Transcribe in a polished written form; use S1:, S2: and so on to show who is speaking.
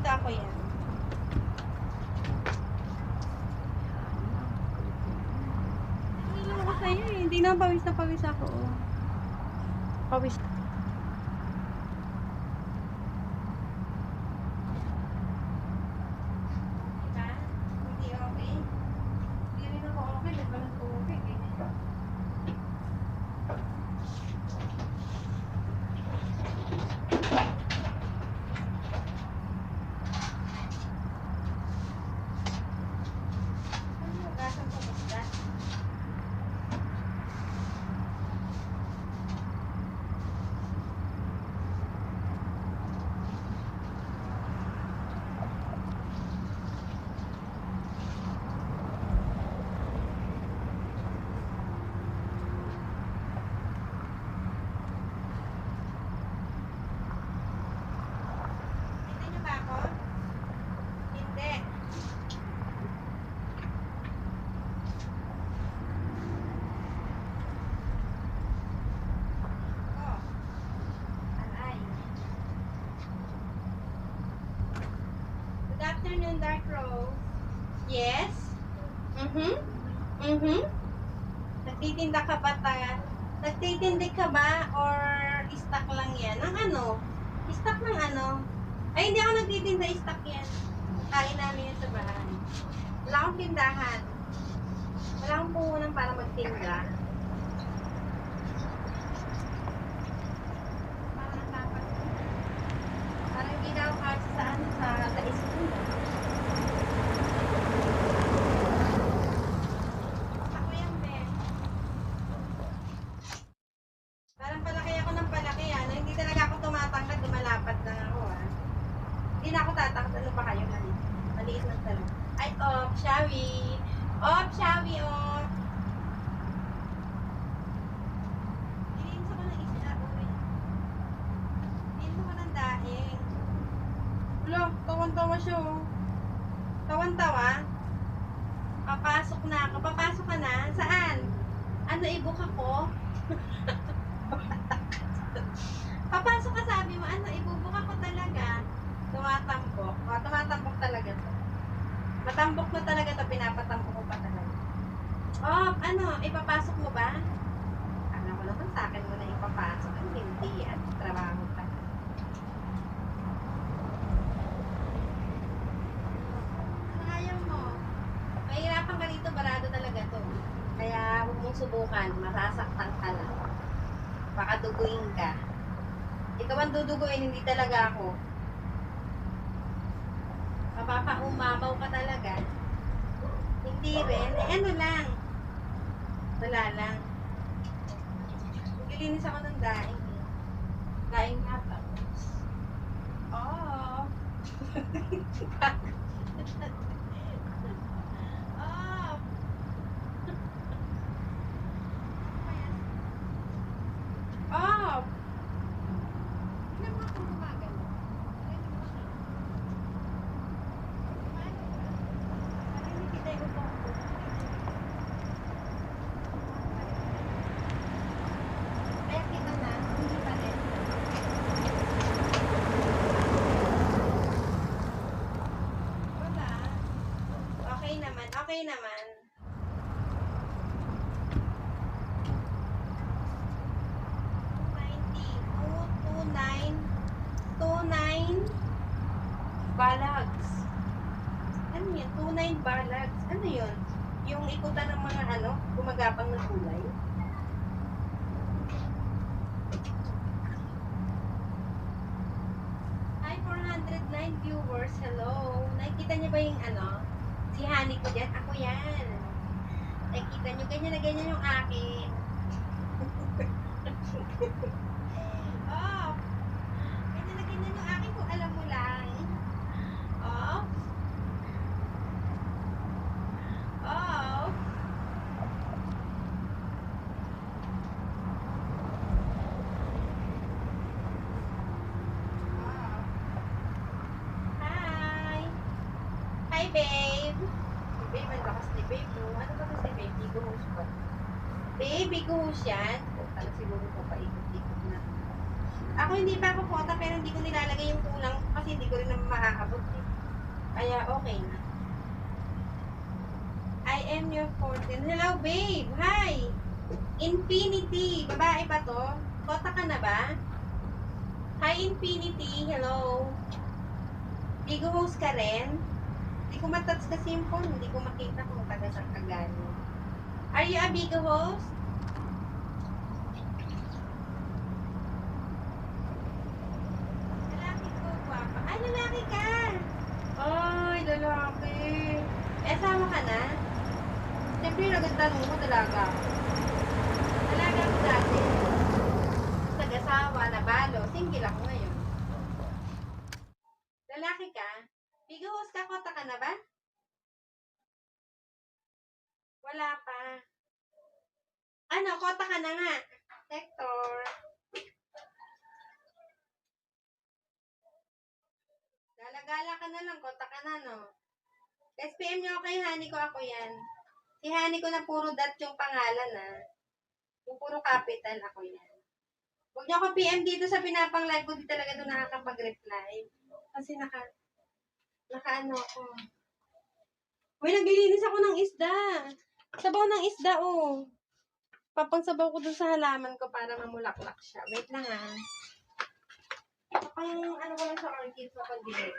S1: dito ako yan. Ano ako sa'yo eh. Hindi na pawis na pawis ako. Oh. Pawis. Diba? Hindi okay. Hindi rin ako okay. Nagbalang ko okay. Ganyan. Good afternoon, Dark Rose. Yes? Nagtitinda ka ba Nagtitinda ka ba or stock lang yan? Ang ano? Stock ng ano? Ay, hindi ako nagtitinda, stock yan. Kain namin yan sa bahay. Wala akong tindahan. Wala akong puhunan para magtinda. Parang hindi na ako kasi sa ano, sa school. Ako yan, Ben. Parang palaki ako ng palaki, ano? Hindi talaga ako tumatangkad, lumalapad lang ako, ah. Hindi na ako tatakad. Ano ba kayo? Maliit lang talaga. Ay, off, Shawi. Off, Shawi, off. Ilinis ako ng isda, uwi. Ilinis ako ng daing. Wala, tawan-tawa siya, oh. Tawan-tawa? Papasok na ako. Papasok ka na? Saan? Ano, i-book ako? Papasok ka, sabi mo, ano, i-book ako talaga. Tumatambok. O, tumatambok talaga to. Matambok na talaga to, pinapatambok ko pa talaga. Oh, ano, ipapasok mo ba? Alam ko naman sa akin mo na ipapasok. Ano, hindi yan. Trabaho ka. Ayaw mo. Mahirapan ka dito, barado talaga to. Kaya huwag mong subukan, masasaktan ka lang. Baka duguin ka. Ikaw ang duduguin, hindi talaga ako. Mapapa-umamaw ka talaga. Hindi rin. Eh, ano lang. Wala lang. Naglilinis ako ng daing. Daing nga pa. Oh. Oh. Oh. Tignan mo kung gumagano. Tignan mo siya. Gumagano ba? Parang hindi kita yung upo. Kaya kita na. Hindi pa rin. Wala. Okay naman. Okay naman. 29 balags. Ano yan? 29 balags. Ano yun? Yung ikutan ng mga ano, gumagapang ng kulay. Hi, 409 viewers. Hello. Nakikita niyo ba yung ano? Si Honey ko dyan? Ako yan. Nakikita niyo, ganyan na ganyan yung akin. Oh. Ganyan na ganyan yung akin kung alam mo lang. Oh. Oh. Hi. Hi, babe. Si babe, ang lakas ni babe, no? Ano ba ito si babe? Bigo host ba? Babe, bigo host yan. Tala siguro ko paikot-ikot na. Ako hindi pa ako quota pero hindi ko nilalagay yung kulang kasi hindi ko rin naman maaabot eh. Kaya okay na. I am your fortune. Hello babe! Hi! Infinity! Babae ba to? Quota ka na ba? Hi Infinity! Hello! Bigo host ka rin? Hindi ko matouch kasi yung phone. Hindi ko makita kung taga saan ka galing. Are you a Bigo host? Lalaki ko, guwapa. Ay, lalaki ka! Ay, lalaki. Eh, asawa ka na? Siyempre, nagtanong mo, dalaga. Dalaga ko dati. Nag-asawa, nabalo. Single ako ngayon. Lalaki ka? Bigo host ka, kota ka na ba? Wala pa. Ano, kota ka na nga. Hector. Gala-gala ka na lang, kota ka na, no? SPM nyo kay Honey ko, ako yan. Si Honey ko na puro dot yung pangalan, ah. Yung puro capital, ako yan. Huwag nyo ako PM dito sa pinapang live ko, di talaga doon nakakapag-reply. Kasi naka-ano ako. Uy, naglilinis ako ng isda. Sabaw ng isda, oh. Papangsabaw ko dun sa halaman ko para mamulaklak siya. Wait lang, ah. Pang ano ko lang sa orchids sa pag-delay.